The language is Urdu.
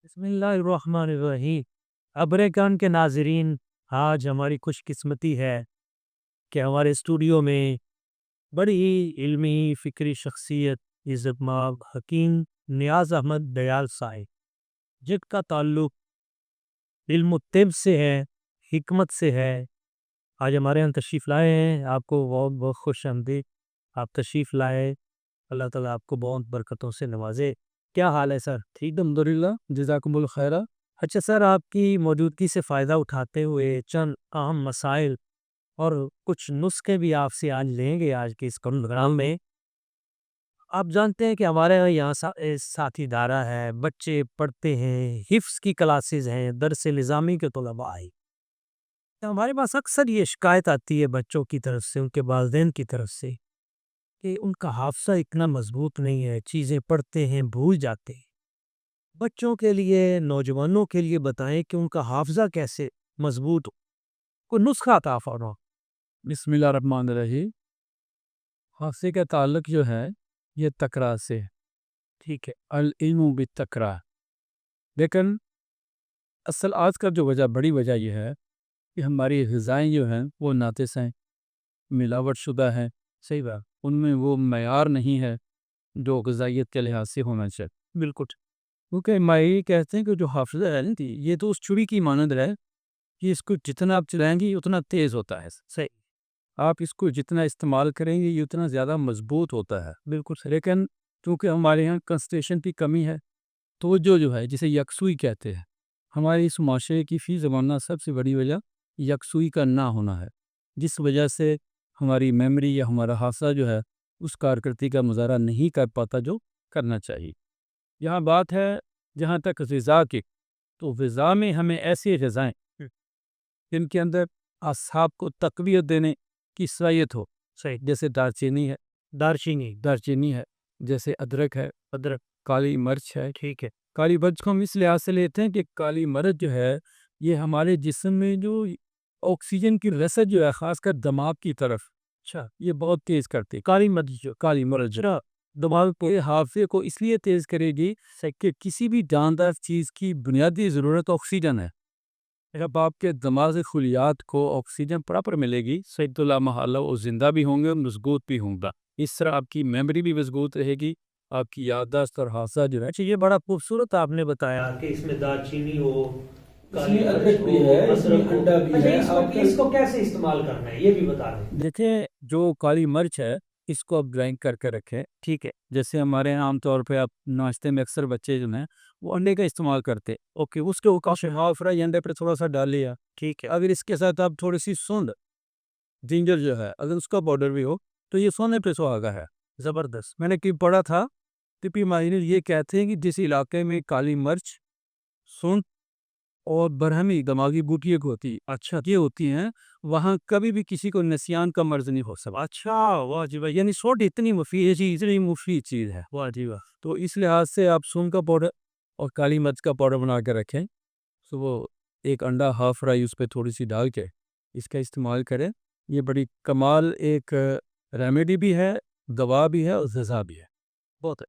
بسم اللہ الرحمن الرحیم۔ ابرکان کے ناظرین، آج ہماری خوش قسمتی ہے کہ ہمارے اسٹوڈیو میں بڑی ہی علمی فکری شخصیت عزت مآب حکیم نیاز احمد دیال صاحب، جن کا تعلق علم و طب سے ہے، حکمت سے ہے، آج ہمارے یہاں تشریف لائے ہیں۔ آپ کو بہت بہت خوش آمدید، آپ تشریف لائے۔ اللہ تعالیٰ آپ کو بہت برکتوں سے نوازے۔ کیا حال ہے سر؟ ٹھیک الحمدللہ، جزاکم الخیرہ۔ اچھا سر، آپ کی موجودگی سے فائدہ اٹھاتے ہوئے چند اہم مسائل اور کچھ نسخے بھی آپ سے آج لیں گے آج کے اس پروگرام میں۔ آپ جانتے ہیں کہ ہمارے یہاں ساتھی ادارہ ہے، بچے پڑھتے ہیں، حفظ کی کلاسز ہیں، درس نظامی کے طلباء ہیں۔ تو ہمارے پاس اکثر یہ شکایت آتی ہے بچوں کی طرف سے، ان کے والدین کی طرف سے، کہ ان کا حافظہ اتنا مضبوط نہیں ہے، چیزیں پڑھتے ہیں بھول جاتے ہیں۔ بچوں کے لیے، نوجوانوں کے لیے بتائیں کہ ان کا حافظہ کیسے مضبوط ہو، کوئی نسخہ عطا فرماؤ۔ بسم اللہ الرحمن الرحیم۔ حافظے کا تعلق جو ہے یہ تکرار سے ہے۔ ٹھیک ہے، العلم بالتکرار۔ لیکن اصل آج کا جو بڑی وجہ یہ ہے کہ ہماری غذائیں جو ہیں وہ ناقص ہیں، ملاوٹ شدہ ہیں۔ صحیح بات، ان میں وہ معیار نہیں ہے جو غذائیت کے لحاظ سے ہونا چاہیے۔ بالکل کیونکہ ماہرین کہتے ہیں کہ جو حافظہ ہے نا یہ تو اس چھری کی مانند ہے کہ اس کو جتنا آپ چلائیں گے اتنا تیز ہوتا ہے۔ صحیح، آپ اس کو جتنا استعمال کریں گے یہ اتنا زیادہ مضبوط ہوتا ہے۔ بالکل صحیح، لیکن چونکہ ہمارے یہاں کنسنٹریشن کی کمی ہے، توجہ جو ہے جسے یکسوئی کہتے ہیں، ہمارے اس معاشرے کی فی زمانہ سب سے بڑی وجہ یکسوئی کا نہ ہونا ہے، جس وجہ سے ہماری میموری یا ہمارا حافظہ جو ہے اس کارکردگی کا مظاہرہ نہیں کر پاتا جو کرنا چاہیے۔ یہاں بات ہے جہاں تک غذا کی، تو غذا میں ہمیں ایسی غذائیں جن کے اندر اعصاب کو تقویت دینے کی صلاحیت ہو، صحیح، جیسے دارچینی ہے، جیسے ادرک ہے، ادرک، کالی مرچ ہے۔ ٹھیک ہے، کالی مرچ کو ہم اس لحاظ سے لیتے ہیں کہ کالی مرچ جو ہے یہ ہمارے جسم میں جو آکسیجن کی رسد جو ہے خاص کر دماغ کی طرف اچھا، یہ بہت تیز کرتی ہے۔ کالی مرچ، کالی مرچ اچھا، دماغ کے حافظے کو اس لیے تیز کرے گی کہ کسی بھی جاندار چیز کی بنیادی ضرورت آکسیجن ہے۔ جب آپ کے دماغی خلیات کو آکسیجن پراپر ملے گی تو لا محالہ وہ زندہ بھی ہوں گے اور مضبوط بھی ہوں گا۔ اس طرح آپ کی میموری بھی مضبوط رہے گی، آپ کی یادداشت اور حافظہ جو ہے۔ اچھا، یہ بڑا خوبصورت آپ نے بتایا کہ اس میں دار چینی ہو، اس میں ادرک بھی ہے، اس میں انڈا بھی ہے۔ اس کو کیسے استعمال کرنا ہے یہ بھی بتا دیں۔ دیکھیں جو کالی مرچ ہے اس کو آپ گرائنڈ کر کے رکھیں، ٹھیک ہے، جیسے ہمارے یہاں عام طور پہ آپ ناشتے میں اکثر بچے جو ہیں وہ انڈے کا استعمال کرتے، اوکے اس کے اوقات ہاف فرائی انڈے پہ تھوڑا سا ڈال لیا۔ ٹھیک ہے، اگر اس کے ساتھ آپ تھوڑی سی سونڈ جنجر جو ہے اگر اس کا پاؤڈر بھی ہو تو یہ سونے پہ سہاگا ہے۔ زبردست، میں نے کی پڑھا تھا، طبی ماہرین یہ کہتے ہیں کہ جس علاقے میں کالی مرچ، سونڈ اور برہمی دماغی بوٹیاں ہوتی اچھا، یہ ہوتی ہیں، وہاں کبھی بھی کسی کو نسیان کا مرض نہیں ہو سکتا۔ اچھا، واہ جی واہ، یعنی سونڈ اتنی مفید چیز، اتنی مفید چیز ہے۔ واہ جی واہ، تو اس لحاظ سے آپ سونڈ کا پاؤڈر اور کالی مرچ کا پاؤڈر بنا کے رکھیں، تو وہ ایک انڈا ہاف فرائی اس پہ تھوڑی سی ڈال کے اس کا استعمال کریں۔ یہ بڑی کمال ایک ریمیڈی بھی ہے، دوا بھی ہے اور غذا بھی ہے۔ بہت